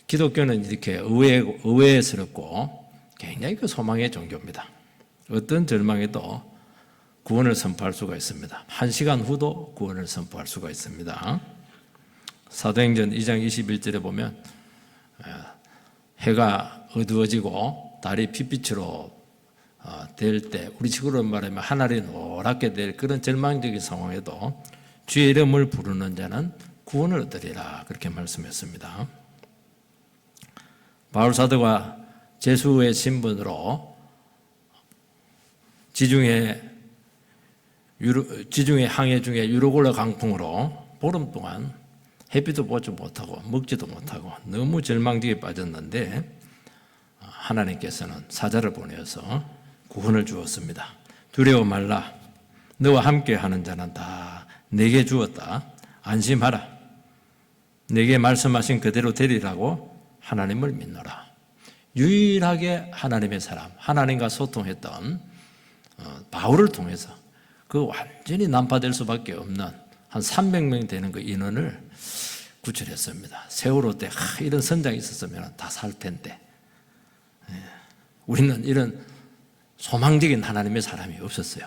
기독교는 이렇게 의외스럽고 굉장히 그 소망의 종교입니다. 어떤 절망에도 구원을 선포할 수가 있습니다. 1시간 후도 구원을 선포할 수가 있습니다. 사도행전 2장 21절에 보면 해가 어두워지고 달이 핏빛으로 될 때, 우리 식으로 말하면 하늘이 노랗게 될 그런 절망적인 상황에도 주의 이름을 부르는 자는 구원을 얻으리라, 그렇게 말씀했습니다. 바울 사도가 제수의 신분으로 지중해 항해 중에 유로골라 강풍으로 보름 동안 햇빛도 보지 못하고 먹지도 못하고 너무 절망지에 빠졌는데 하나님께서는 사자를 보내어서 구원을 주었습니다. 두려워 말라. 너와 함께하는 자는 다 내게 주었다. 안심하라. 내게 말씀하신 그대로 되리라고 하나님을 믿노라. 유일하게 하나님의 사람, 하나님과 소통했던 바울을 통해서 그 완전히 난파될 수밖에 없는 한 300명 되는 그 인원을 구출했습니다. 세월호 때 이런 선장이 있었으면 다 살 텐데 우리는 이런 소망적인 하나님의 사람이 없었어요.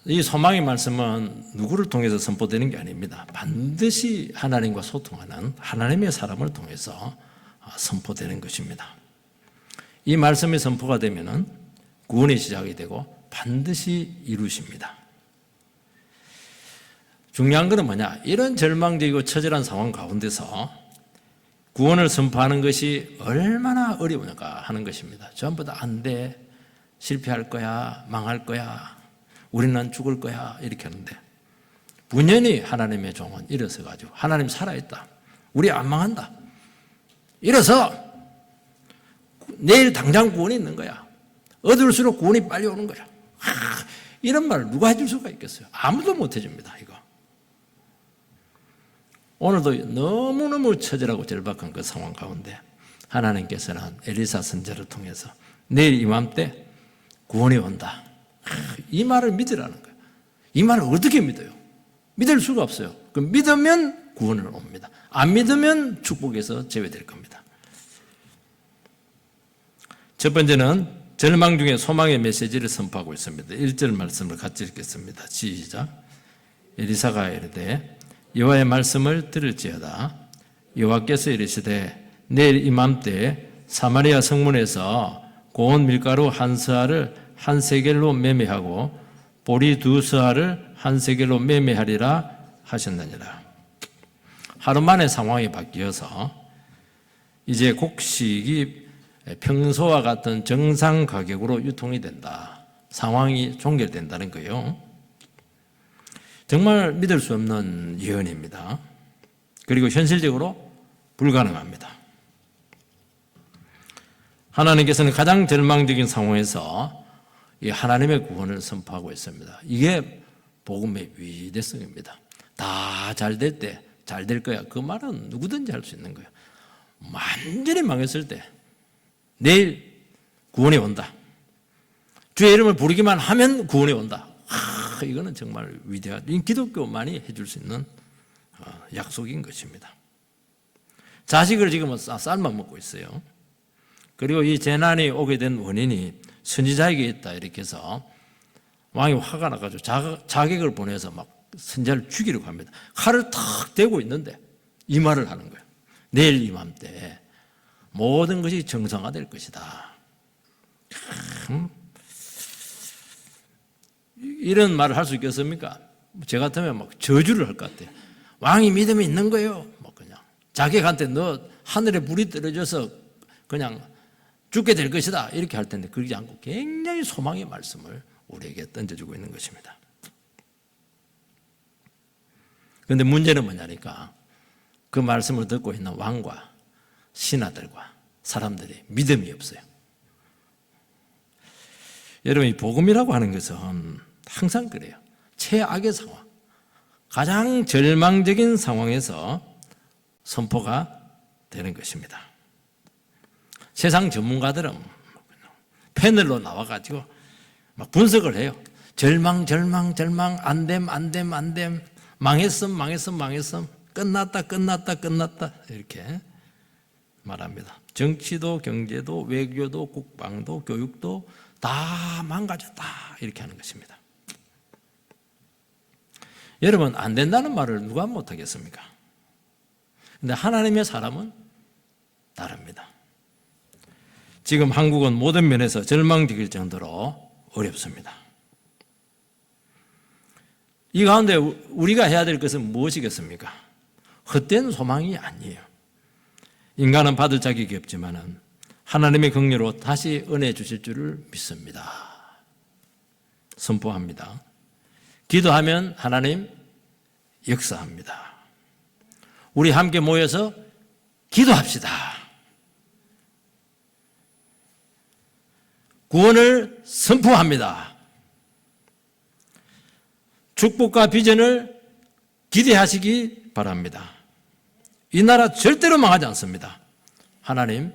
이 소망의 말씀은 누구를 통해서 선포되는 게 아닙니다. 반드시 하나님과 소통하는 하나님의 사람을 통해서 선포되는 것입니다. 이 말씀이 선포가 되면은 구원의 시작이 되고 반드시 이루십니다. 중요한 것은 뭐냐? 이런 절망적이고 처절한 상황 가운데서 구원을 선포하는 것이 얼마나 어려운가 하는 것입니다. 전부 다 안 돼, 실패할 거야, 망할 거야, 우리는 죽을 거야, 이렇게 하는데 분연히 하나님의 종은 일어서가지고 하나님 살아있다, 우리 안 망한다, 일어서 내일 당장 구원이 있는 거야, 얻을수록 구원이 빨리 오는 거야, 이런 말을 누가 해줄 수가 있겠어요? 아무도 못 해줍니다. 이거 오늘도 너무너무 처절하고 절박한 그 상황 가운데 하나님께서는 엘리사 선지자를 통해서 내일 이맘때 구원이 온다, 이 말을 믿으라는 거예요. 이 말을 어떻게 믿어요? 믿을 수가 없어요. 그럼 믿으면 구원을 옵니다. 안 믿으면 축복에서 제외될 겁니다. 첫 번째는 절망 중에 소망의 메시지를 선포하고 있습니다. 1절 말씀을 같이 읽겠습니다. 시작. 엘리사가 이르되 여호와의 말씀을 들을지어다. 여호와께서 이르시되 내일 이맘때 사마리아 성문에서 고운 밀가루 한 서아를 한 세겔로 매매하고 보리 두 서아를 한 세겔로 매매하리라 하셨느니라. 하루 만에 상황이 바뀌어서 이제 곡식이 평소와 같은 정상 가격으로 유통이 된다. 상황이 종결된다는 거예요. 정말 믿을 수 없는 예언입니다. 그리고 현실적으로 불가능합니다. 하나님께서는 가장 절망적인 상황에서 이 하나님의 구원을 선포하고 있습니다. 이게 복음의 위대성입니다. 다 잘 될 때 잘 될 거야, 그 말은 누구든지 할 수 있는 거예요. 완전히 망했을 때 내일 구원이 온다, 주의 이름을 부르기만 하면 구원이 온다, 이거는 정말 위대한, 기독교만이 해줄 수 있는 약속인 것입니다. 자식을 지금은 삶아 먹고 있어요. 그리고 이 재난이 오게 된 원인이 선지자에게 있다, 이렇게 해서 왕이 화가 나가지고 자객을 보내서 막 선지자를 죽이려고 합니다. 칼을 탁 대고 있는데 이 말을 하는 거예요. 내일 이맘때 모든 것이 정상화될 것이다. 이런 말을 할 수 있겠습니까? 저 같으면 막 저주를 할 것 같아요. 왕이 믿음이 있는 거예요. 뭐 그냥 자객한테 너 하늘에 불이 떨어져서 그냥 죽게 될 것이다, 이렇게 할 텐데 그러지 않고 굉장히 소망의 말씀을 우리에게 던져주고 있는 것입니다. 그런데 문제는 뭐냐니까 그 말씀을 듣고 있는 왕과 신하들과 사람들이 믿음이 없어요. 여러분, 이 복음이라고 하는 것은 항상 그래요. 최악의 상황, 가장 절망적인 상황에서 선포가 되는 것입니다. 세상 전문가들은 패널로 나와가지고 막 분석을 해요. 절망, 안 됨, 망했음. 끝났다, 끝났다, 끝났다 이렇게 말합니다. 정치도 경제도 외교도 국방도 교육도 다 망가졌다 이렇게 하는 것입니다. 여러분, 안 된다는 말을 누가 못하겠습니까? 근데 하나님의 사람은 다릅니다. 지금 한국은 모든 면에서 절망적일 정도로 어렵습니다. 이 가운데 우리가 해야 될 것은 무엇이겠습니까? 헛된 소망이 아니에요. 인간은 받을 자격이 없지만 하나님의 긍휼로 다시 은혜 주실 줄을 믿습니다. 선포합니다. 기도하면 하나님 역사합니다. 우리 함께 모여서 기도합시다. 구원을 선포합니다. 축복과 비전을 기대하시기 바랍니다. 이 나라 절대로 망하지 않습니다. 하나님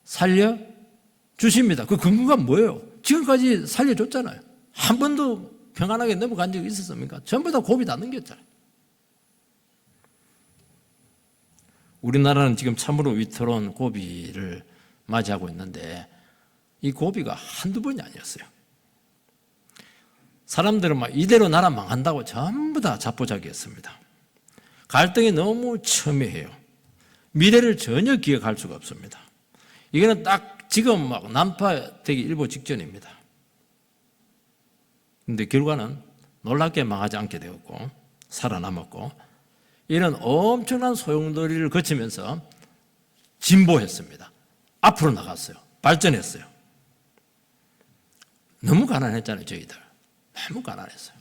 살려주십니다. 그 근거가 뭐예요? 지금까지 살려줬잖아요. 한 번도 평안하게 넘어간 적이 있었습니까? 전부 다 고비 다 넘겼잖아요. 우리나라는 지금 참으로 위태로운 고비를 맞이하고 있는데 이 고비가 한두 번이 아니었어요. 사람들은 막 이대로 나라 망한다고 전부 다 자포자기했습니다. 갈등이 너무 첨예해요. 미래를 전혀 기억할 수가 없습니다. 이거는 딱 지금 막 난파되기 일보 직전입니다. 그런데 결과는 놀랍게 망하지 않게 되었고 살아남았고 이런 엄청난 소용돌이를 거치면서 진보했습니다. 앞으로 나갔어요. 발전했어요. 너무 가난했잖아요, 저희들. 너무 가난했어요.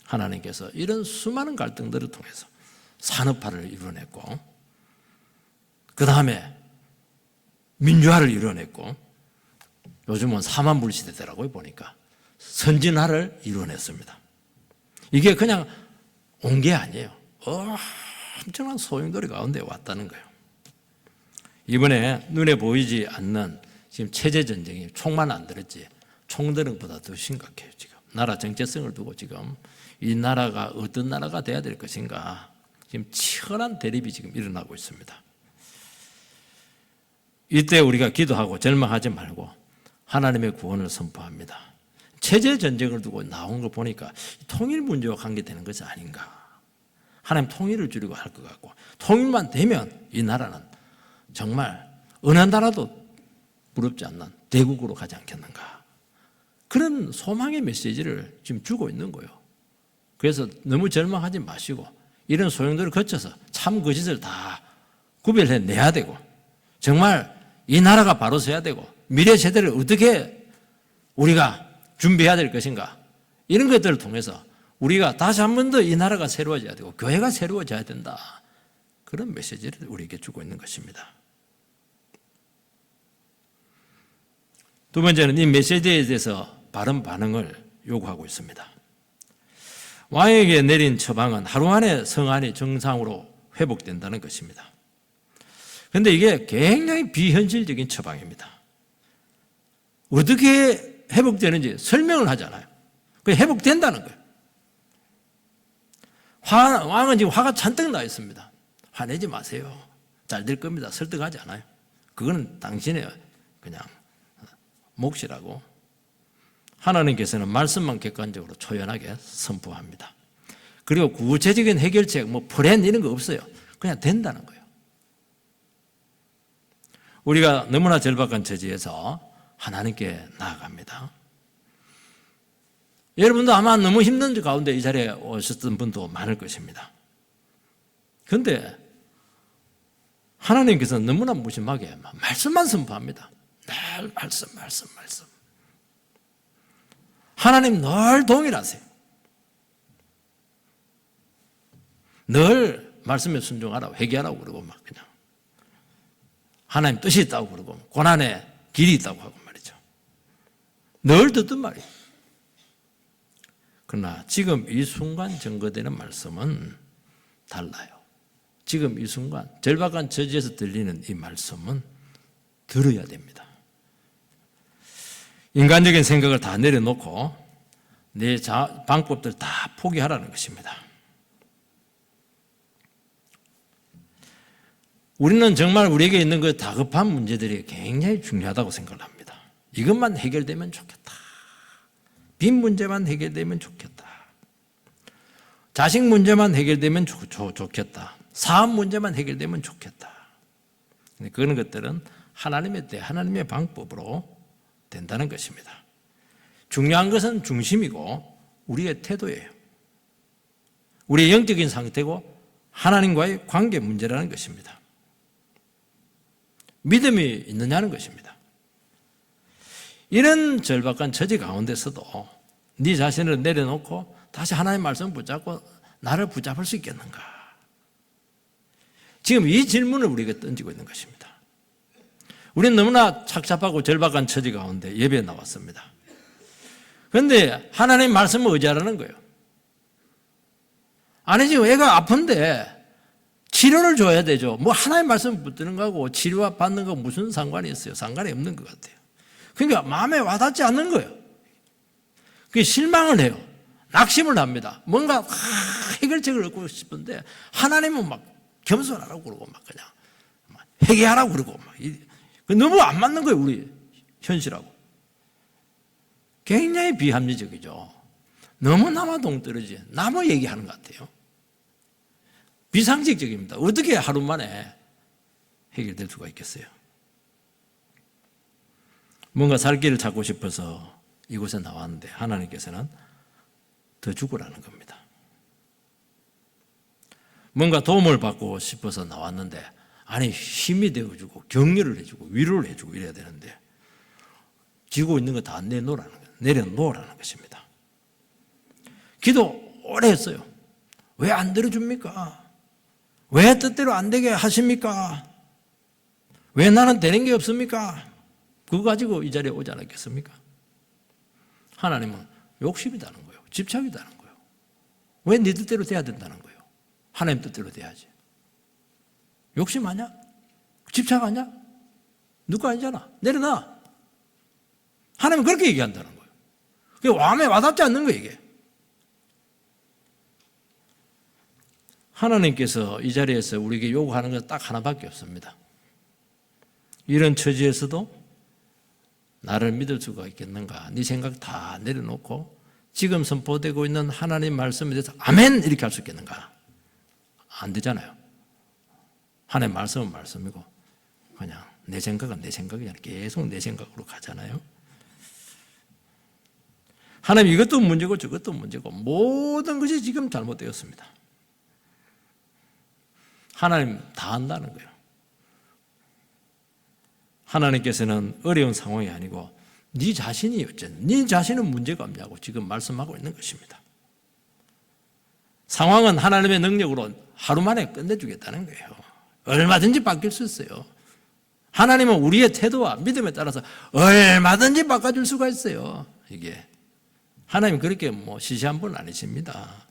하나님께서 이런 수많은 갈등들을 통해서 산업화를 이뤄냈고 그 다음에 민주화를 이뤄냈고 요즘은 사만불 시대더라고요, 보니까. 선진화를 이뤄냈습니다. 이게 그냥 온 게 아니에요. 엄청난 소용돌이 가운데 왔다는 거예요. 이번에 눈에 보이지 않는 지금 체제전쟁이 총만 안 들었지 총드는보다 더 심각해요. 지금 나라 정체성을 두고 지금 이 나라가 어떤 나라가 돼야 될 것인가 지금 치열한 대립이 지금 일어나고 있습니다. 이때 우리가 기도하고 절망하지 말고 하나님의 구원을 선포합니다. 체제 전쟁을 두고 나온 걸 보니까 통일 문제와 관계되는 것이 아닌가. 하나님 통일을 주려고 할 것 같고 통일만 되면 이 나라는 정말 어느 나라도 부럽지 않는 대국으로 가지 않겠는가. 그런 소망의 메시지를 지금 주고 있는 거예요. 그래서 너무 절망하지 마시고 이런 소용돌이를 거쳐서 참 거짓을 다 구별해내야 되고 정말 이 나라가 바로 서야 되고 미래 세대를 어떻게 우리가 준비해야 될 것인가 이런 것들을 통해서 우리가 다시 한 번 더 이 나라가 새로워져야 되고 교회가 새로워져야 된다. 그런 메시지를 우리에게 주고 있는 것입니다. 두 번째는 이 메시지에 대해서 바른 반응을 요구하고 있습니다. 왕에게 내린 처방은 하루 안에 성안이 정상으로 회복된다는 것입니다. 그런데 이게 굉장히 비현실적인 처방입니다. 어떻게 회복되는지 설명을 하잖아요. 그게 회복된다는 거예요. 왕은 지금 화가 잔뜩 나 있습니다. 화내지 마세요. 잘 될 겁니다. 설득하지 않아요. 그거는 당신의 그냥 몫이라고. 하나님께서는 말씀만 객관적으로 초연하게 선포합니다. 그리고 구체적인 해결책, 플랜 이런 거 없어요. 그냥 된다는 거예요. 우리가 너무나 절박한 처지에서 하나님께 나아갑니다. 여러분도 아마 너무 힘든 가운데 이 자리에 오셨던 분도 많을 것입니다. 그런데 하나님께서는 너무나 무심하게 말씀만 선포합니다. 늘 말씀. 하나님 늘 동일하세요. 늘 말씀에 순종하라고 회개하라고 그러고 막 그냥 하나님 뜻이 있다고 그러고 고난의 길이 있다고 하고 말이죠. 늘 듣던 말이에요. 그러나 지금 이 순간 증거되는 말씀은 달라요. 지금 이 순간 절박한 처지에서 들리는 이 말씀은 들어야 됩니다. 인간적인 생각을 다 내려놓고 내 방법들 다 포기하라는 것입니다. 우리는 정말 우리에게 있는 그 다급한 문제들이 굉장히 중요하다고 생각을 합니다. 이것만 해결되면 좋겠다. 빚 문제만 해결되면 좋겠다. 자식 문제만 해결되면 좋겠다. 사업 문제만 해결되면 좋겠다. 그런 것들은 하나님의 때, 하나님의 방법으로 된다는 것입니다. 중요한 것은 중심이고 우리의 태도예요. 우리의 영적인 상태고 하나님과의 관계 문제라는 것입니다. 믿음이 있느냐는 것입니다. 이런 절박한 처지 가운데서도 네 자신을 내려놓고 다시 하나님의 말씀을 붙잡고 나를 붙잡을 수 있겠는가? 지금 이 질문을 우리에게 던지고 있는 것입니다. 우리는 너무나 착잡하고 절박한 처지 가운데 예배에 나왔습니다. 그런데 하나님의 말씀을 의지하라는 거예요. 아니 지금 애가 아픈데 치료를 줘야 되죠. 뭐 하나님의 말씀을 붙드는 거하고 치료 받는 거 무슨 상관이 있어요? 상관이 없는 것 같아요. 그러니까 마음에 와닿지 않는 거예요. 그게 실망을 해요. 낙심을 합니다. 뭔가 해결책을 얻고 싶은데 하나님은 막 겸손하라고 그러고 막 그냥 회개하라고 그러고 막 너무 안 맞는 거예요. 우리 현실하고. 굉장히 비합리적이죠. 너무나마 동떨어지 나무 얘기하는 것 같아요. 비상식적입니다. 어떻게 하루 만에 해결될 수가 있겠어요? 뭔가 살 길을 찾고 싶어서 이곳에 나왔는데 하나님께서는 더 죽으라는 겁니다. 뭔가 도움을 받고 싶어서 나왔는데 아니 힘이 되어주고 격려를 해주고 위로를 해주고 이래야 되는데 지고 있는 거 다 내려놓으라는 것입니다. 기도 오래 했어요. 왜 안 들어줍니까? 왜 뜻대로 안 되게 하십니까? 왜 나는 되는 게 없습니까? 그거 가지고 이 자리에 오지 않았겠습니까? 하나님은 욕심이다는 거예요. 집착이다는 거예요. 왜 네 뜻대로 돼야 된다는 거예요? 하나님 뜻대로 돼야지. 욕심 아니야? 집착 아니야? 누가 아니잖아. 내려놔. 하나님은 그렇게 얘기한다는 거예요. 그게 마음에 와닿지 않는 거예요, 이게. 하나님께서 이 자리에서 우리에게 요구하는 건 딱 하나밖에 없습니다. 이런 처지에서도 나를 믿을 수가 있겠는가? 네 생각 다 내려놓고 지금 선포되고 있는 하나님 말씀에 대해서 아멘 이렇게 할 수 있겠는가? 안 되잖아요. 하나님 말씀은 말씀이고 그냥 내 생각은 내 생각이 아니라 계속 내 생각으로 가잖아요. 하나님 이것도 문제고 저것도 문제고 모든 것이 지금 잘못되었습니다. 하나님 다 안다는 거예요. 하나님께서는 어려운 상황이 아니고 네 자신이 어쨌든 네 자신은 문제가 없냐고 지금 말씀하고 있는 것입니다. 상황은 하나님의 능력으로 하루 만에 끝내주겠다는 거예요. 얼마든지 바뀔 수 있어요. 하나님은 우리의 태도와 믿음에 따라서 얼마든지 바꿔줄 수가 있어요. 이게 하나님 그렇게 뭐 시시한 분 아니십니다.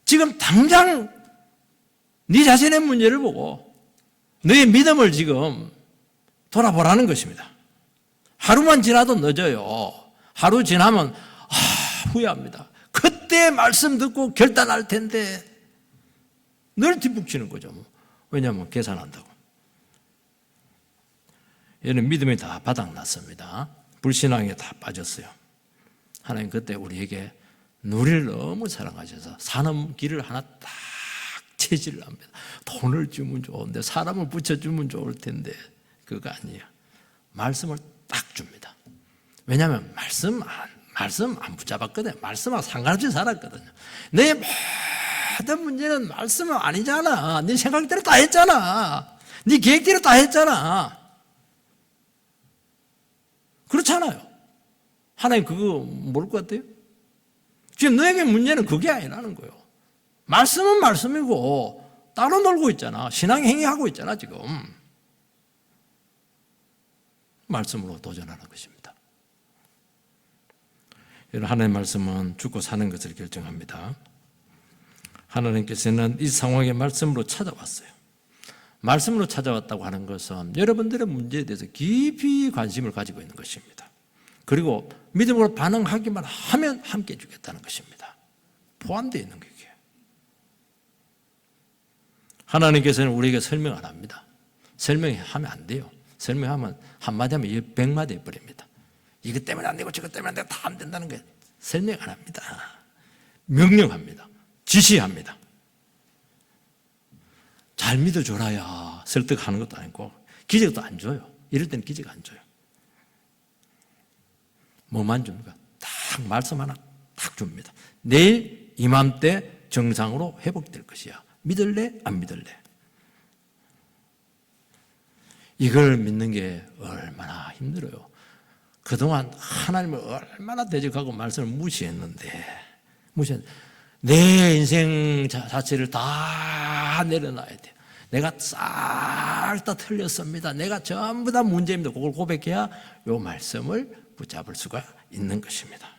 지금 당장 네 자신의 문제를 보고 너의 믿음을 지금 돌아보라는 것입니다. 하루만 지나도 늦어요. 하루 지나면 후회합니다. 그때 말씀 듣고 결단할 텐데 늘 뒷북치는 거죠. 왜냐하면 계산한다고. 얘는 믿음이 다 바닥났습니다. 불신앙에 다 빠졌어요. 하나님 그때 우리에게 우리를 너무 사랑하셔서 사는 길을 하나 딱 제시를 합니다. 돈을 주면 좋은데 사람을 붙여주면 좋을 텐데 그거 아니에요. 말씀을 딱 줍니다. 왜냐하면 말씀 안 붙잡았거든요. 말씀하고 상관없이 살았거든요. 내 모든 문제는 말씀은 아니잖아. 네 생각대로 다 했잖아. 네 계획대로 다 했잖아. 그렇잖아요. 하나님 그거 모를 것 같아요? 지금 너에게 문제는 그게 아니라는 거예요. 말씀은 말씀이고 따로 놀고 있잖아. 신앙 행위하고 있잖아 지금. 말씀으로 도전하는 것입니다. 하나님의 말씀은 죽고 사는 것을 결정합니다. 하나님께서는 이 상황에 말씀으로 찾아왔어요. 말씀으로 찾아왔다고 하는 것은 여러분들의 문제에 대해서 깊이 관심을 가지고 있는 것입니다. 그리고 믿음으로 반응하기만 하면 함께 해주겠다는 것입니다. 포함되어 있는 게 하나님께서는 우리에게 설명 안 합니다. 설명하면 안 돼요. 설명하면 한마디 하면 100마디 해버립니다. 이것 때문에 안 되고 저것 때문에 안 되고 다 안 된다는 거예요. 설명 안 합니다. 명령합니다. 지시합니다. 잘 믿어줘라야 설득하는 것도 아니고 기적도 안 줘요. 이럴 때는 기적 안 줘요. 뭐만 줍니까? 딱 말씀 하나 딱 줍니다. 내일 이맘때 정상으로 회복될 것이야. 믿을래? 안 믿을래? 이걸 믿는 게 얼마나 힘들어요. 그동안 하나님을 얼마나 대적하고 말씀을 무시했는데 내 인생 자체를 다 내려놔야 돼요. 내가 싹 다 틀렸습니다. 내가 전부 다 문제입니다. 그걸 고백해야 이 말씀을 붙잡을 수가 있는 것입니다.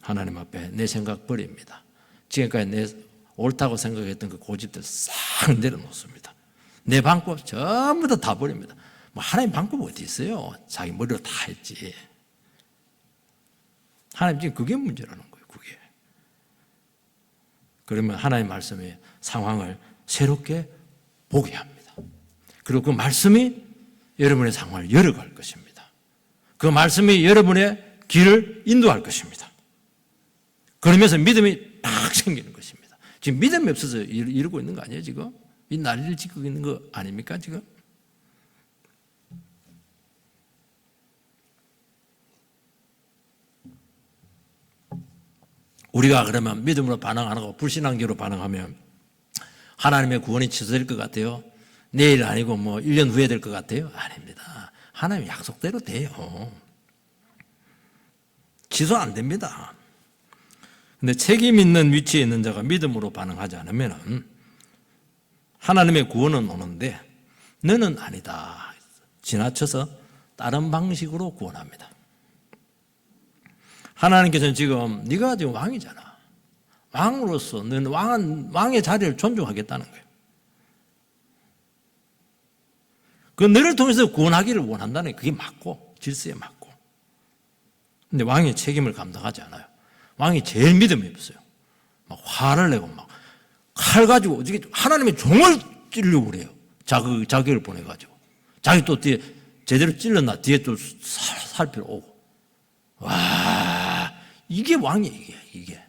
하나님 앞에 내 생각 버립니다. 지금까지 내 옳다고 생각했던 그 고집들 싹 내려놓습니다. 내 방법 전부 다 버립니다. 뭐 하나님 방법 어디 있어요? 자기 머리로 다 했지. 하나님 지금 그게 문제라는 거예요. 그게. 그러면 하나님 말씀의 상황을 새롭게 보게 합니다. 그리고 그 말씀이 여러분의 상황을 열어갈 것입니다. 그 말씀이 여러분의 길을 인도할 것입니다. 그러면서 믿음이 딱 생기는 것입니다. 지금 믿음이 없어서 이러고 있는 거 아니에요, 지금? 이 난리를 짓고 있는 거 아닙니까, 지금? 우리가 그러면 믿음으로 반응 안 하고 불신앙적으로 반응하면 하나님의 구원이 취소될 것 같아요? 내일 아니고 뭐 1년 후에 될 것 같아요? 아닙니다. 하나님 약속대로 돼요. 취소 안 됩니다. 근데 책임 있는 위치에 있는 자가 믿음으로 반응하지 않으면 하나님의 구원은 오는데 너는 아니다. 지나쳐서 다른 방식으로 구원합니다. 하나님께서는 지금 네가 지금 왕이잖아. 왕으로서 너는 왕의 자리를 존중하겠다는 거예요. 그 너를 통해서 구원하기를 원한다는 게 그게 맞고 질서에 맞고. 근데 왕의 책임을 감당하지 않아요. 왕이 제일 믿음이 없어요. 막 화를 내고 막 칼 가지고 어떻게 하나님의 종을 찌르려고 그래요. 자기를 보내가지고. 자기 또 뒤에 제대로 찔렀나 뒤에 또 살피러 오고. 와, 이게 왕이에요, 이게.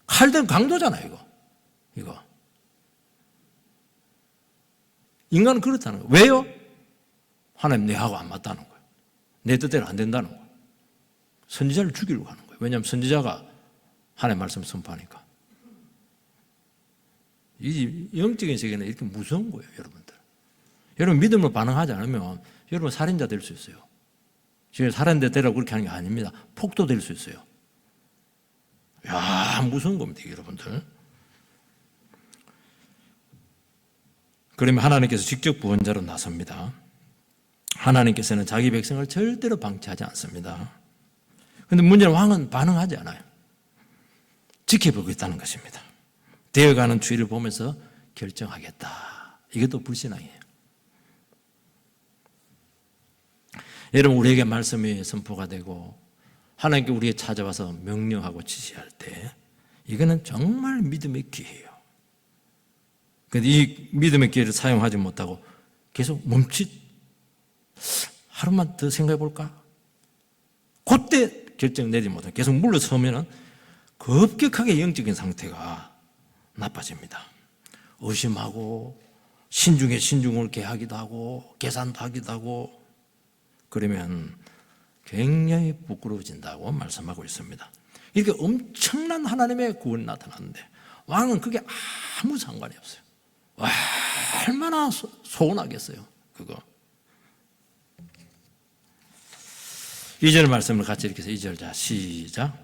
칼든 강도잖아, 이거. 인간은 그렇다는 거예요. 왜요? 하나님 내하고 안 맞다는 거예요. 내 뜻대로 안 된다는 거예요. 선지자를 죽이려고 하는 거예요. 왜냐하면 선지자가 하나님의 말씀을 선포하니까. 이 영적인 세계는 이렇게 무서운 거예요, 여러분들. 여러분 믿음으로 반응하지 않으면 여러분 살인자 될 수 있어요. 지금 살인자 되라고 그렇게 하는 게 아닙니다. 폭도 될 수 있어요. 야, 무서운 겁니다, 여러분들. 그러면 하나님께서 직접 구원자로 나섭니다. 하나님께서는 자기 백성을 절대로 방치하지 않습니다. 그런데 문제는 왕은 반응하지 않아요. 지켜보고 있다는 것입니다. 되어가는 추이를 보면서 결정하겠다. 이것도 불신앙이에요. 여러분 우리에게 말씀이 선포가 되고 하나님께 우리에게 찾아와서 명령하고 지시할 때 이거는 정말 믿음의 기회예요. 그런데 이 믿음의 기회를 사용하지 못하고 계속 하루만 더 생각해 볼까? 그때 결정 내지 못하고 계속 물러서면 급격하게 영적인 상태가 나빠집니다. 의심하고 신중에 신중을 개하기도 하고 계산도 하기도 하고 그러면 굉장히 부끄러워진다고 말씀하고 있습니다. 이렇게 엄청난 하나님의 구원이 나타났는데 왕은 그게 아무 상관이 없어요. 와, 얼마나 서운하겠어요, 그거. 2절 말씀을 같이 읽겠습니다. 2절 자 시작.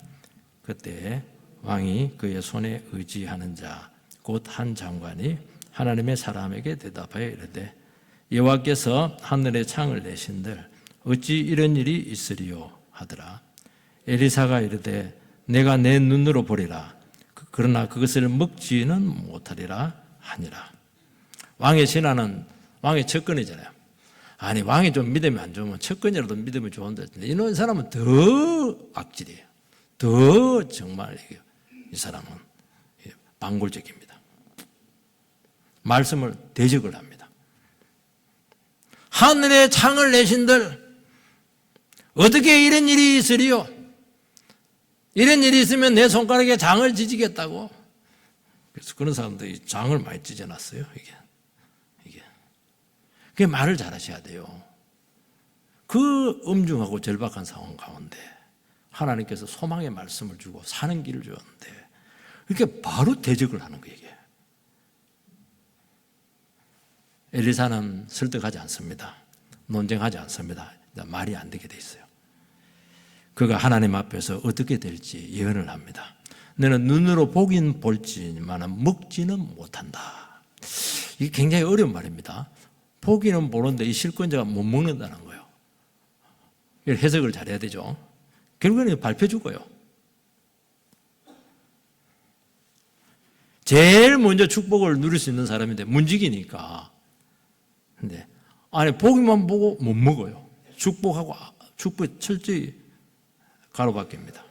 그때 왕이 그의 손에 의지하는 자 곧 한 장관이 하나님의 사람에게 대답하여 이르되 여호와께서 하늘의 창을 내신들 어찌 이런 일이 있으리요 하더라. 엘리사가 이르되 내가 내 눈으로 보리라. 그러나 그것을 먹지는 못하리라 하니라. 왕의 신하는 왕의 척근이잖아요. 아니 왕이 좀 믿음이 안 좋으면 척근이라도 믿음이 좋은데 이런 사람은 더 악질이에요. 더 정말 이 사람은 방골적입니다. 말씀을 대적을 합니다. 하늘에 창을 내신들 어떻게 이런 일이 있으리요? 이런 일이 있으면 내 손가락에 장을 지지겠다고. 그래서 그런 사람들이 장을 많이 찢어놨어요. 이게. 그게 말을 잘하셔야 돼요. 그 엄중하고 절박한 상황 가운데 하나님께서 소망의 말씀을 주고 사는 길을 주었는데 이렇게 바로 대적을 하는 거예요. 이게. 엘리사는 설득하지 않습니다. 논쟁하지 않습니다. 말이 안 되게 돼 있어요. 그가 하나님 앞에서 어떻게 될지 예언을 합니다. 너는 눈으로 보긴 볼지만 먹지는 못한다. 이게 굉장히 어려운 말입니다. 보기는 보는데 이 실권자가 못 먹는다는 거예요. 해석을 잘해야 되죠. 결국에는 밟혀 죽어요. 제일 먼저 축복을 누릴 수 있는 사람인데 문지기니까. 근데 아니 보기만 보고 못 먹어요. 축복이 철저히 가로막힙니다.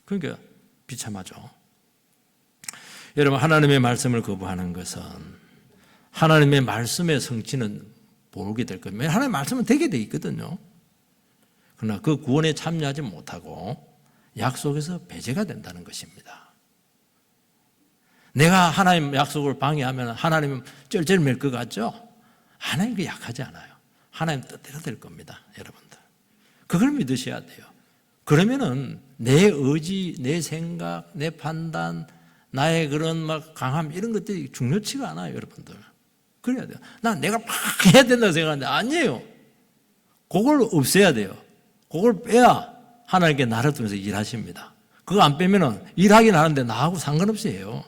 그러니까 비참하죠. 여러분, 하나님의 말씀을 거부하는 것은 하나님의 말씀의 성취는 모르게 될 겁니다. 하나님의 말씀은 되게 돼 있거든요. 그러나 그 구원에 참여하지 못하고 약속에서 배제가 된다는 것입니다. 내가 하나님 약속을 방해하면 하나님은 쩔쩔맬 것 같죠? 하나님 그 약하지 않아요. 하나님 뜻대로 될 겁니다, 여러분들. 그걸 믿으셔야 돼요. 그러면은 내 의지, 내 생각, 내 판단, 나의 그런 막 강함 이런 것들이 중요치가 않아요, 여러분들. 그래야 돼요. 내가 막 해야 된다고 생각하는데 아니에요. 그걸 없애야 돼요. 그걸 빼야 하나님께 나를 통해서 일하십니다. 그거 안 빼면은 일하긴 하는데 나하고 상관없이 해요.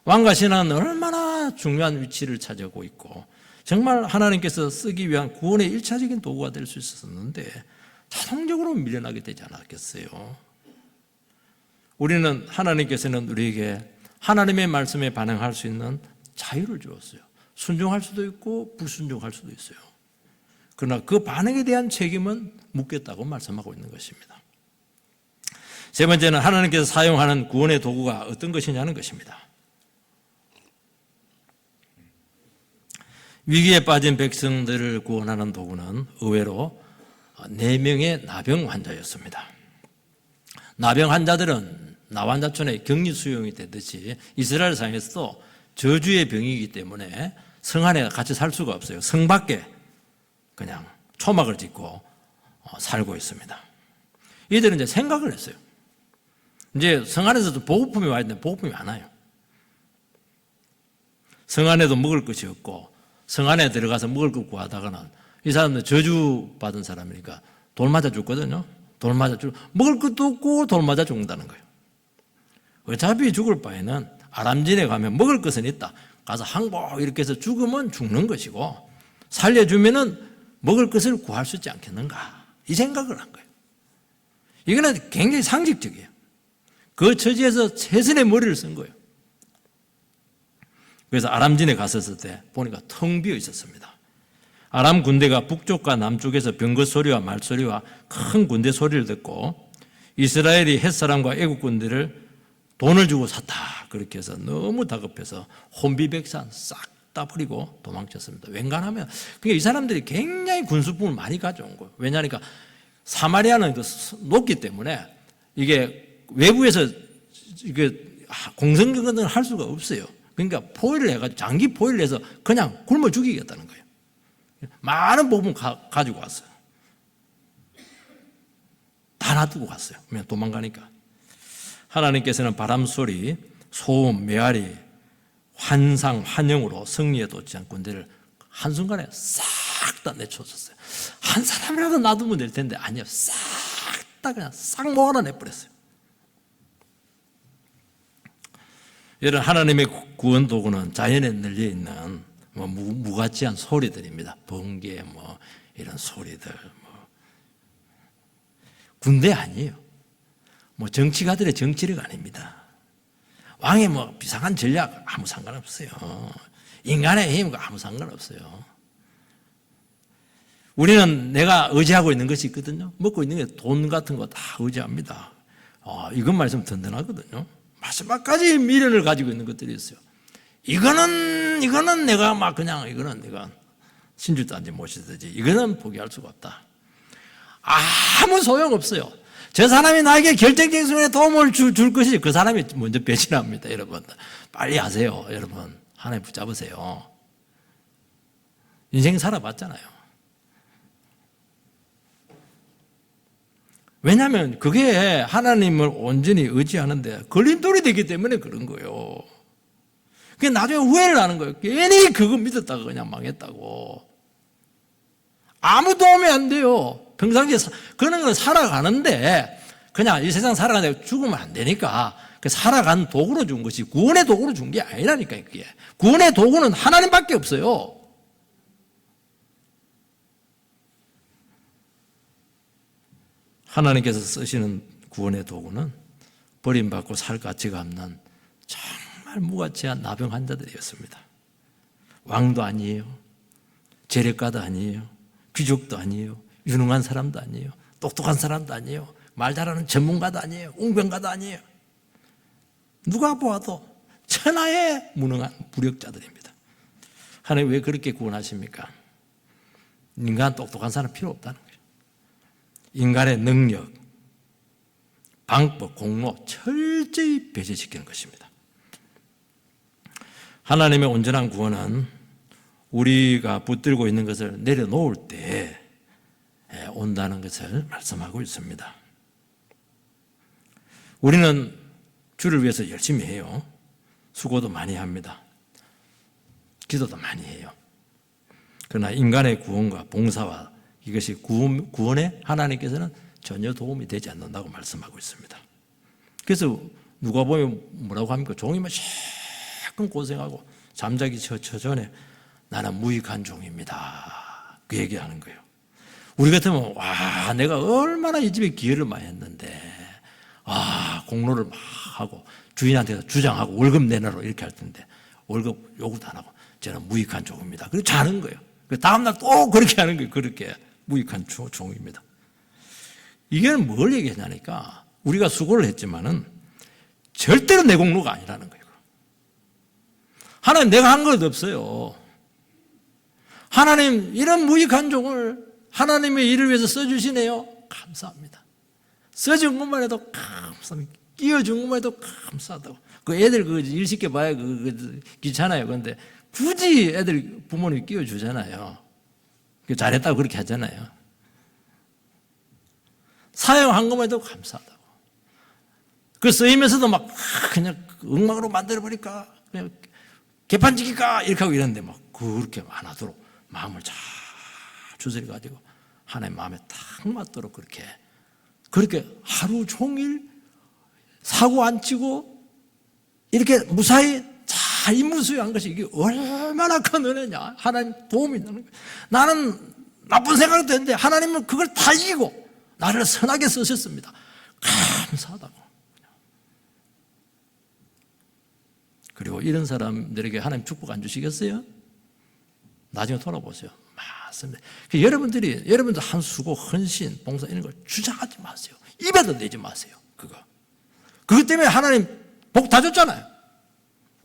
왕과 신앙은 얼마나 중요한 위치를 차지하고 있고 정말 하나님께서 쓰기 위한 구원의 1차적인 도구가 될 수 있었는데 자동적으로 밀려나게 되지 않았겠어요. 우리는 하나님께서는 우리에게 하나님의 말씀에 반응할 수 있는 자유를 주었어요. 순종할 수도 있고 불순종할 수도 있어요. 그러나 그 반응에 대한 책임은 묻겠다고 말씀하고 있는 것입니다. 세 번째는 하나님께서 사용하는 구원의 도구가 어떤 것이냐는 것입니다. 위기에 빠진 백성들을 구원하는 도구는 의외로 4명의 나병 환자였습니다. 나병 환자들은 나환자촌의 격리 수용이 되듯이 이스라엘 상에서도 저주의 병이기 때문에 성 안에 같이 살 수가 없어요. 성 밖에 그냥 초막을 짓고 살고 있습니다. 이들은 이제 생각을 했어요. 이제 성 안에서도 보급품이 와야 되는데 보급품이 안 와요. 성 안에도 먹을 것이 없고 성 안에 들어가서 먹을 것 구하다가는 이 사람들 저주받은 사람이니까 돌 맞아 죽거든요. 돌 맞아 죽고 먹을 것도 없고 돌 맞아 죽는다는 거예요. 어차피 죽을 바에는 아람진에 가면 먹을 것은 있다. 가서 항복 이렇게 해서 죽으면 죽는 것이고 살려주면은 먹을 것을 구할 수 있지 않겠는가. 이 생각을 한 거예요. 이거는 굉장히 상식적이에요. 그 처지에서 최선의 머리를 쓴 거예요. 그래서 아람진에 갔었을 때 보니까 텅 비어 있었습니다. 아람 군대가 북쪽과 남쪽에서 병거 소리와 말소리와 큰 군대 소리를 듣고 이스라엘이 햇사람과 애국 군대를 돈을 주고 샀다. 그렇게 해서 너무 다급해서 혼비백산 싹 다 버리고 도망쳤습니다. 웬간하면 그러니까 이 사람들이 굉장히 군수품을 많이 가져온 거예요. 왜냐하니까 사마리아는 높기 때문에 이게 외부에서 이게 공성전을 할 수가 없어요. 그러니까 포위를 해가지고 장기 포위를 해서 그냥 굶어 죽이겠다는 거예요. 많은 부분 가지고 왔어요. 다 놔두고 갔어요. 그냥 도망가니까. 하나님께서는 바람소리, 소음, 메아리, 환상, 환영으로 승리에 도취한 군대를 한순간에 싹 다 내쫓았어요. 한 사람이라도 놔두면 될 텐데 아니요. 싹 다 그냥 싹 모아라 내버렸어요. 여러분, 하나님의 구원 도구는 자연에 널려 있는 무가치한 소리들입니다. 번개, 이런 소리들. 군대 아니에요. 정치가들의 정치력 아닙니다. 왕의 비상한 전략 아무 상관없어요. 인간의 힘 아무 상관없어요. 우리는 내가 의지하고 있는 것이 있거든요. 먹고 있는 게 돈 같은 거 다 의지합니다. 이것만 있으면 든든하거든요. 마지막까지 미련을 가지고 있는 것들이 있어요. 이거는 내가 막 그냥 이거는 내가 신주단지 모시듯이 이거는 포기할 수가 없다. 아무 소용없어요. 저 사람이 나에게 결정적인 순간에 도움을 줄 것이 그 사람이 먼저 배신합니다. 여러분 빨리 하세요. 여러분 하나님 붙잡으세요. 인생 살아봤잖아요. 왜냐하면 그게 하나님을 온전히 의지하는데 걸림돌이 되기 때문에 그런 거예요. 그게 나중에 후회를 하는 거예요. 괜히 그거 믿었다가 그냥 망했다고. 아무 도움이 안 돼요. 평상시에 그런 건 살아가는데 그냥 이 세상 살아가는데 죽으면 안 되니까 살아간 도구로 준 것이 구원의 도구로 준 게 아니라니까. 그게 구원의 도구는 하나님밖에 없어요. 하나님께서 쓰시는 구원의 도구는 버림받고 살 가치가 없는 정말 무가치한 나병 환자들이었습니다. 왕도 아니에요. 재력가도 아니에요. 귀족도 아니에요. 유능한 사람도 아니에요. 똑똑한 사람도 아니에요. 말 잘하는 전문가도 아니에요. 웅변가도 아니에요. 누가 보아도 천하의 무능한 무력자들입니다. 하나님 왜 그렇게 구원하십니까? 인간 똑똑한 사람 필요 없다는 거예요. 인간의 능력, 방법, 공로 철저히 배제시키는 것입니다. 하나님의 온전한 구원은 우리가 붙들고 있는 것을 내려놓을 때 온다는 것을 말씀하고 있습니다. 우리는 주를 위해서 열심히 해요. 수고도 많이 합니다. 기도도 많이 해요. 그러나 인간의 구원과 봉사와 이것이 구원에 하나님께서는 전혀 도움이 되지 않는다고 말씀하고 있습니다. 그래서 누가 보면 뭐라고 합니까? 종이면 조금 고생하고 잠자기 전에 나는 무익한 종입니다. 그 얘기하는 거예요. 우리 같으면 와 내가 얼마나 이 집에 기여를 많이 했는데 공로를 막 하고 주인한테 주장하고 월급 내놔라 이렇게 할 텐데 월급 요구도 안 하고 저는 무익한 종입니다. 그리고 자는 거예요. 다음날 또 그렇게 하는 거예요. 그렇게 무익한 종입니다. 이게 뭘 얘기하냐니까 우리가 수고를 했지만은 절대로 내 공로가 아니라는 거예요. 하나님 내가 한 것 없어요. 하나님 이런 무익한 종을 하나님의 일을 위해서 써주시네요. 감사합니다. 써준 것만 해도 감사합니다. 끼워준 것만 해도 감사하다고. 그 애들 일 시켜봐야 귀찮아요. 그런데 굳이 애들 부모님이 끼워주잖아요. 잘했다고 그렇게 하잖아요. 사용한 것만 해도 감사하다고. 그 쓰이면서도 막 그냥 엉망으로 만들어버릴까? 그냥 개판지기까? 이렇게 하고 이러는데 막 그렇게 안 하도록 마음을 잘 주저려가지고 하나님 마음에 딱 맞도록 그렇게 하루 종일 사고 안 치고 이렇게 무사히 잘 임무수행한 것이 이게 얼마나 큰 은혜냐. 하나님 도움이 되는 거예요. 나는 나쁜 생각도 했는데 하나님은 그걸 다 이기고 나를 선하게 쓰셨습니다. 감사하다고. 그리고 이런 사람들에게 하나님 축복 안 주시겠어요? 나중에 돌아보세요. 맞습니다. 여러분들 한 수고, 헌신, 봉사 이런 걸 주장하지 마세요. 입에도 내지 마세요. 그것 때문에 하나님 복 다 줬잖아요.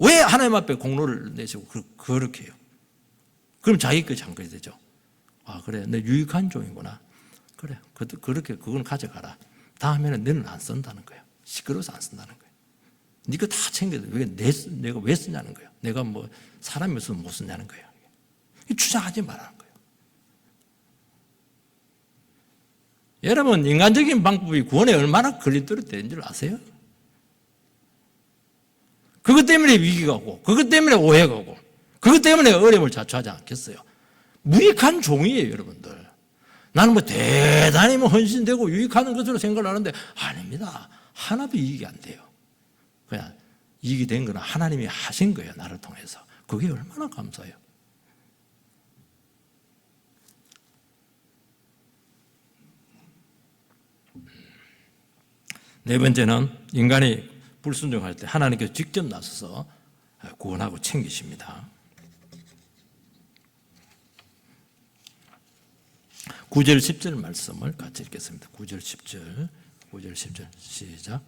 왜 하나님 앞에 공로를 내시고 그렇게 해요? 그럼 자기 것이 한 것이 되죠. 그래, 내 유익한 종이구나. 그래, 그렇게 그건 가져가라. 다음에는 너는 안 쓴다는 거예요. 시끄러워서 안 쓴다는 거예요. 네가 다 챙겨도 내가 왜 쓰냐는 거예요. 내가 뭐 사람이 없으면 못 쓰냐는 거예요. 주장하지 말라는 거예요. 여러분 인간적인 방법이 구원에 얼마나 걸림돌이 되는 줄 아세요? 그것 때문에 위기가 오고 그것 때문에 오해가 오고 그것 때문에 어려움을 자초하지 않겠어요? 무익한 종이에요. 여러분들 나는 뭐 대단히 헌신되고 유익하는 것으로 생각을 하는데 아닙니다. 하나도 이익이 안 돼요. 그냥 이익이 된 거는 하나님이 하신 거예요. 나를 통해서. 그게 얼마나 감사해요. 네 번째는 인간이 불순종할 때 하나님께서 직접 나서서 구원하고 챙기십니다. 9절 10절 말씀을 같이 읽겠습니다. 9절 10절 9절 10절 시작.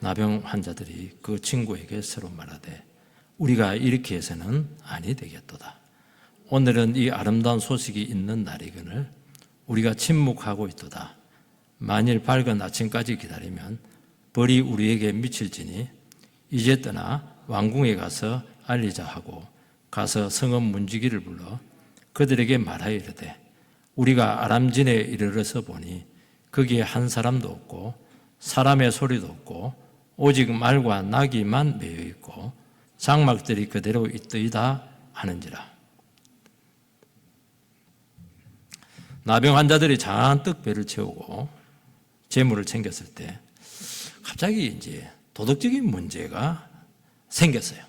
나병 환자들이 그 친구에게 서로 말하되 우리가 이렇게 해서는 아니 되겠도다. 오늘은 이 아름다운 소식이 있는 날이거늘 우리가 침묵하고 있도다. 만일 밝은 아침까지 기다리면 벌이 우리에게 미칠지니 이제 떠나 왕궁에 가서 알리자 하고 가서 성읍 문지기를 불러 그들에게 말하여 이르되 우리가 아람진에 이르러서 보니 거기에 한 사람도 없고 사람의 소리도 없고 오직 말과 나귀만 매여 있고 장막들이 그대로 있더이다 하는지라. 나병 환자들이 잔뜩 배를 채우고 재물을 챙겼을 때 갑자기 이제 도덕적인 문제가 생겼어요.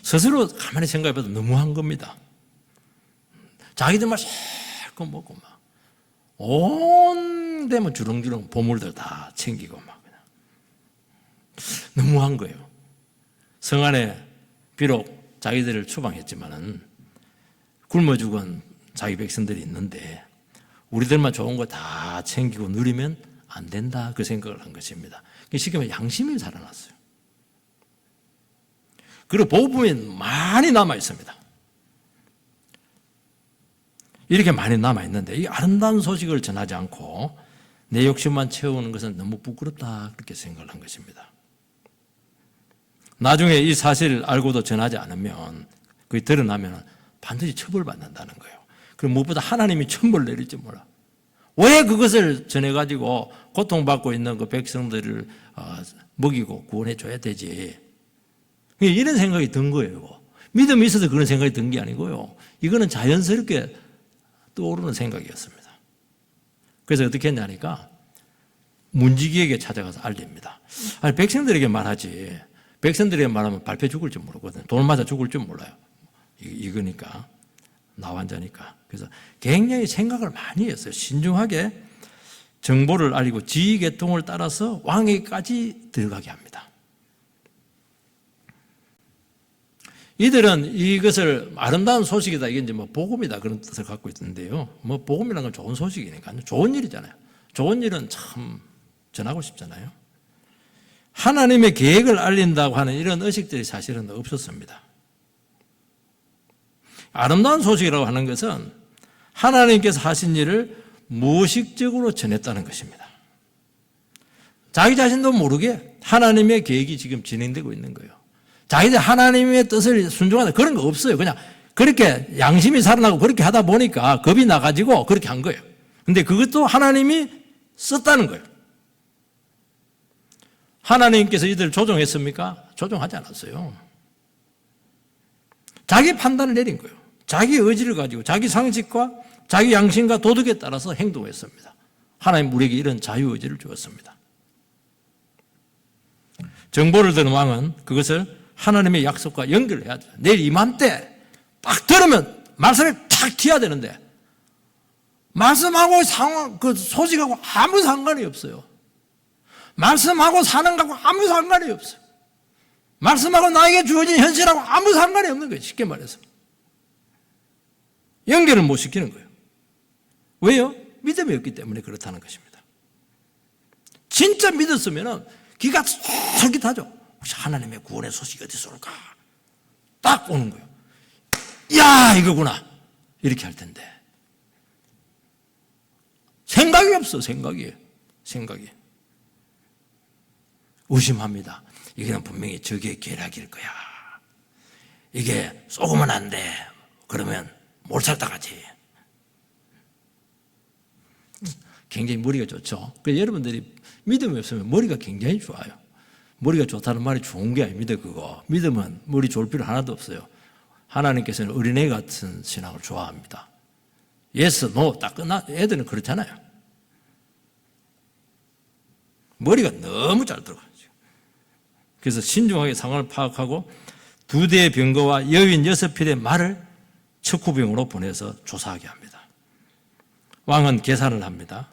스스로 가만히 생각해봐도 너무한 겁니다. 자기들만 실컷 먹고 막 온 데면 주렁주렁 보물들 다 챙기고 막 그냥 너무한 거예요. 성 안에 비록 자기들을 추방했지만은 굶어 죽은 자기 백성들이 있는데 우리들만 좋은 거 다 챙기고 누리면 안 된다 그 생각을 한 것입니다. 쉽게 말해 양심이 살아났어요. 그리고 보급품이 많이 남아 있습니다. 이렇게 많이 남아 있는데 이 아름다운 소식을 전하지 않고 내 욕심만 채우는 것은 너무 부끄럽다 그렇게 생각을 한 것입니다. 나중에 이 사실을 알고도 전하지 않으면 그게 드러나면 반드시 처벌받는다는 거예요. 그리고 무엇보다 하나님이 천벌을 내릴지 몰라. 왜 그것을 전해가지고 고통받고 있는 그 백성들을 먹이고 구원해 줘야 되지. 이런 생각이 든 거예요. 믿음이 있어서 그런 생각이 든 게 아니고요. 이거는 자연스럽게 떠오르는 생각이었습니다. 그래서 어떻게 했냐니까 문지기에게 찾아가서 알립니다. 아니, 백성들에게 말하지. 백성들에게 말하면 밟혀 죽을 줄 모르거든요. 돈을 맞아 죽을 줄 몰라요. 이거니까. 나환자니까. 그래서 굉장히 생각을 많이 했어요. 신중하게 정보를 알리고 지휘계통을 따라서 왕에게까지 들어가게 합니다. 이들은 이것을 아름다운 소식이다, 이게 이제 뭐 복음이다 그런 뜻을 갖고 있는데요. 뭐 복음이라는 건 좋은 소식이니까요. 좋은 일이잖아요. 좋은 일은 참 전하고 싶잖아요. 하나님의 계획을 알린다고 하는 이런 의식들이 사실은 없었습니다. 아름다운 소식이라고 하는 것은 하나님께서 하신 일을 무의식적으로 전했다는 것입니다. 자기 자신도 모르게 하나님의 계획이 지금 진행되고 있는 거예요. 자기들 하나님의 뜻을 순종하다 그런 거 없어요. 그냥 그렇게 양심이 살아나고 그렇게 하다 보니까 겁이 나가지고 그렇게 한 거예요. 근데 그것도 하나님이 썼다는 거예요. 하나님께서 이들을 조종했습니까? 조종하지 않았어요. 자기 판단을 내린 거예요. 자기 의지를 가지고 자기 상식과 자기 양심과 도덕에 따라서 행동했습니다. 하나님 우리에게 이런 자유의지를 주었습니다. 정보를 들은 왕은 그것을 하나님의 약속과 연결해야죠. 내일 이맘때 딱 들으면 말씀을 탁 튀어야 되는데 말씀하고 상황, 그 소식하고 아무 상관이 없어요. 말씀하고 사는 거하고 아무 상관이 없어요. 말씀하고 나에게 주어진 현실하고 아무 상관이 없는 거예요. 쉽게 말해서. 연결을 못 시키는 거예요. 왜요? 믿음이 없기 때문에 그렇다는 것입니다. 진짜 믿었으면 기가 솔깃하죠. 혹시 하나님의 구원의 소식이 어디서 올까? 딱 오는 거예요. 야, 이거구나. 이렇게 할 텐데. 생각이 없어, 생각이. 의심합니다. 이게는 분명히 적의 계략일 거야. 이게 쏘으면 안 돼. 그러면 몰살당하지. 굉장히 머리가 좋죠. 그래서 여러분들이 믿음이 없으면 머리가 굉장히 좋아요. 머리가 좋다는 말이 좋은 게 아닙니다. 그거. 믿음은 머리 좋을 필요 하나도 없어요. 하나님께서는 어린애 같은 신앙을 좋아합니다. yes, no 딱 끝나. 애들은 그렇잖아요. 머리가 너무 잘 들어가요. 그래서 신중하게 상황을 파악하고 2대의 병거와 여인 6필의 말을 척후병으로 보내서 조사하게 합니다. 왕은 계산을 합니다.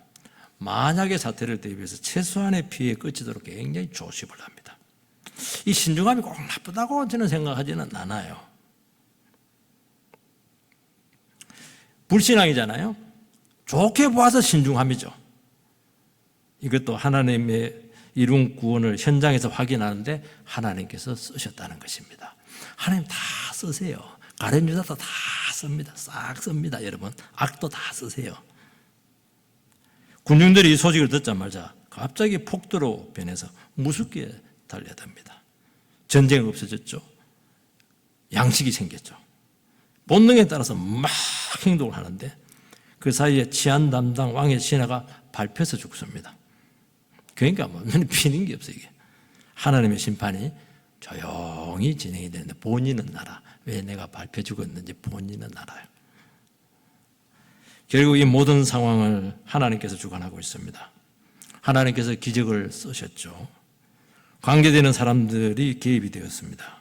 만약의 사태를 대비해서 최소한의 피해에 그치도록 굉장히 조심을 합니다. 이 신중함이 꼭 나쁘다고 저는 생각하지는 않아요. 불신앙이잖아요. 좋게 보아서 신중함이죠. 이것도 하나님의 이룬 구원을 현장에서 확인하는데 하나님께서 쓰셨다는 것입니다. 하나님 다 쓰세요. 가룟 유다도 다 씁니다. 싹 씁니다. 여러분, 악도 다 쓰세요. 군중들이 이 소식을 듣자마자 갑자기 폭도로 변해서 무섭게 달려듭니다. 전쟁이 없어졌죠. 양식이 생겼죠. 본능에 따라서 막 행동을 하는데 그 사이에 치안 담당 왕의 신하가 밟혀서 죽습니다. 그러니까 뭐 눈이 피는 게 없어요. 이게 하나님의 심판이 조용히 진행이 되는데 본인은 알아. 왜 내가 밟혀 죽었는지 본인은 알아요. 결국 이 모든 상황을 하나님께서 주관하고 있습니다. 하나님께서 기적을 쓰셨죠. 관계되는 사람들이 개입이 되었습니다.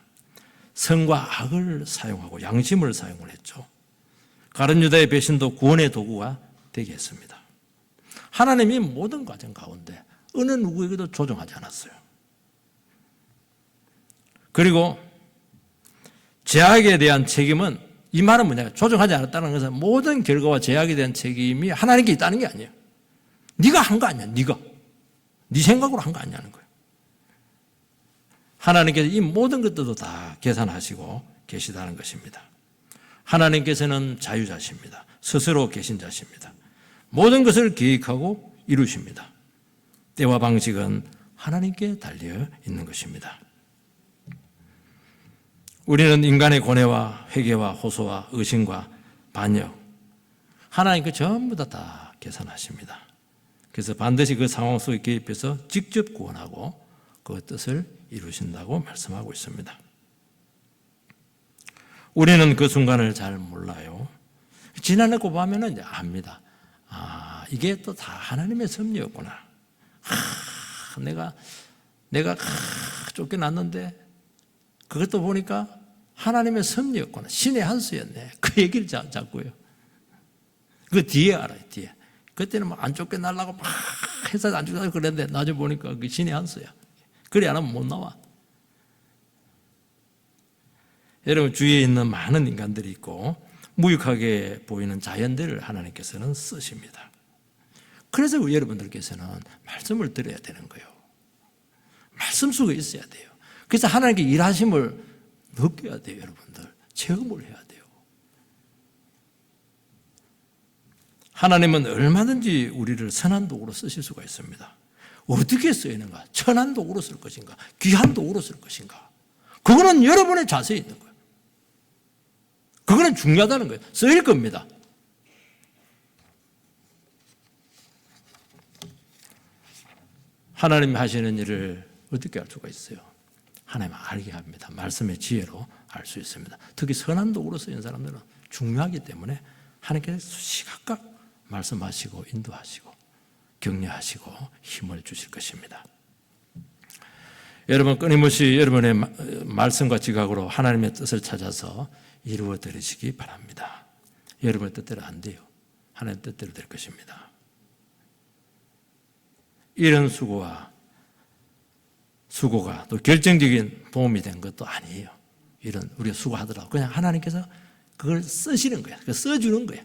성과 악을 사용하고 양심을 사용을 했죠. 가룟 유다의 배신도 구원의 도구가 되게 했습니다. 하나님이 모든 과정 가운데 어느 누구에게도 조종하지 않았어요. 그리고 죄악에 대한 책임은, 이 말은 뭐냐, 조종하지 않았다는 것은 모든 결과와 죄악에 대한 책임이 하나님께 있다는 게 아니에요. 네가 한 거 아니야. 네가 네 생각으로 한 거 아니냐는 거예요. 하나님께서 이 모든 것들도 다 계산하시고 계시다는 것입니다. 하나님께서는 자유자십니다. 스스로 계신 자십니다. 모든 것을 계획하고 이루십니다. 때와 방식은 하나님께 달려 있는 것입니다. 우리는 인간의 고뇌와 회개와 호소와 의심과 반역, 하나님께 전부 다 계산하십니다. 그래서 반드시 그 상황 속에 개입해서 직접 구원하고 그 뜻을 이루신다고 말씀하고 있습니다. 우리는 그 순간을 잘 몰라요. 지나고 보면 이제 압니다. 아, 이게 또 다 하나님의 섭리였구나. 내가 쫓겨났는데 그것도 보니까 하나님의 섭리였구나. 신의 한 수였네. 그 얘기를 자꾸요. 그 뒤에 알아요. 뒤에. 그때는 막 안 쫓겨나려고 막 해서 안 쫓겨나려고 그랬는데 나중에 보니까 그 신의 한 수야. 그래 안 하면 못 나와. 여러분, 주위에 있는 많은 인간들이 있고 무익하게 보이는 자연들을 하나님께서는 쓰십니다. 그래서 여러분들께서는 말씀을 들어야 되는 거예요. 말씀 속에 있어야 돼요. 그래서 하나님께 일하심을 느껴야 돼요. 여러분들 체험을 해야 돼요. 하나님은 얼마든지 우리를 선한 도구로 쓰실 수가 있습니다. 어떻게 쓰이는가? 천한 도구로 쓸 것인가? 귀한 도구로 쓸 것인가? 그거는 여러분의 자세에 있는 거예요. 그거는 중요하다는 거예요. 쓰일 겁니다. 하나님이 하시는 일을 어떻게 알 수가 있어요? 하나님 알게 합니다. 말씀의 지혜로 알 수 있습니다. 특히 선한 도구로 쓰인 사람들은 중요하기 때문에 하나님께서 시각각 말씀하시고 인도하시고 격려하시고 힘을 주실 것입니다. 여러분, 끊임없이 여러분의 말씀과 지각으로 하나님의 뜻을 찾아서 이루어 드리시기 바랍니다. 여러분의 뜻대로 안 돼요. 하나님의 뜻대로 될 것입니다. 이런 수고가 또 결정적인 도움이 된 것도 아니에요. 이런 우리가 수고하더라도 그냥 하나님께서 그걸 쓰시는 거예요. 써주는 거예요.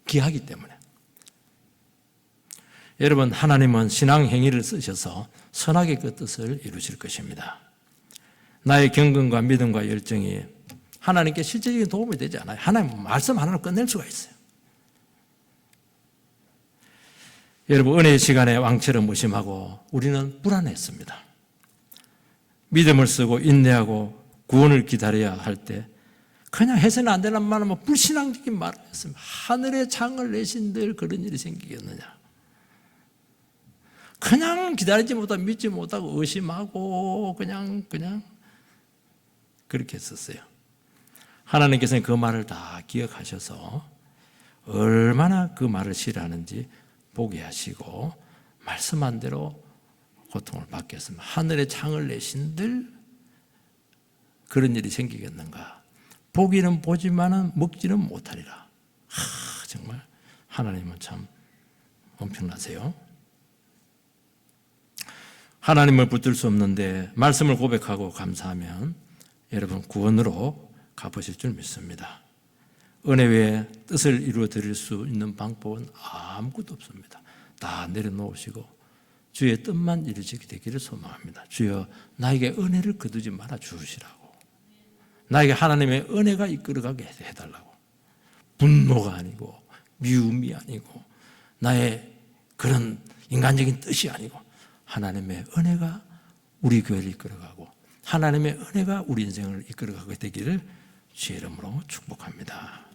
귀하기 때문에. 여러분, 하나님은 신앙 행위를 쓰셔서 선하게 그 뜻을 이루실 것입니다. 나의 경건과 믿음과 열정이 하나님께 실질적인 도움이 되지 않아요. 하나님 말씀 하나로 끝낼 수가 있어요. 여러분, 은혜의 시간에 왕처럼 무심하고 우리는 불안했습니다. 믿음을 쓰고 인내하고 구원을 기다려야 할 때 그냥 해서는 안 되는 말은 불신앙적인 말을 했습니다. 하늘의 창을 내신들 그런 일이 생기겠느냐. 그냥 기다리지 못하고 믿지 못하고 의심하고 그냥 그렇게 했었어요. 하나님께서는 그 말을 다 기억하셔서 얼마나 그 말을 싫어하는지 보게 하시고 말씀한 대로 고통을 받겠습니다. 하늘의 창을 내신들 그런 일이 생기겠는가. 보기는 보지만은 먹지는 못하리라. 정말 하나님은 참 엄청나세요. 하나님을 붙들 수 없는데 말씀을 고백하고 감사하면 여러분 구원으로 가보실 줄 믿습니다. 은혜 외에 뜻을 이루어 드릴 수 있는 방법은 아무것도 없습니다. 다 내려놓으시고 주의 뜻만 이루어지게 되기를 소망합니다. 주여 나에게 은혜를 거두지 말아 주시라고. 나에게 하나님의 은혜가 이끌어가게 해달라고. 분노가 아니고 미움이 아니고 나의 그런 인간적인 뜻이 아니고 하나님의 은혜가 우리 교회를 이끌어가고 하나님의 은혜가 우리 인생을 이끌어가게 되기를 주의 이름으로 축복합니다.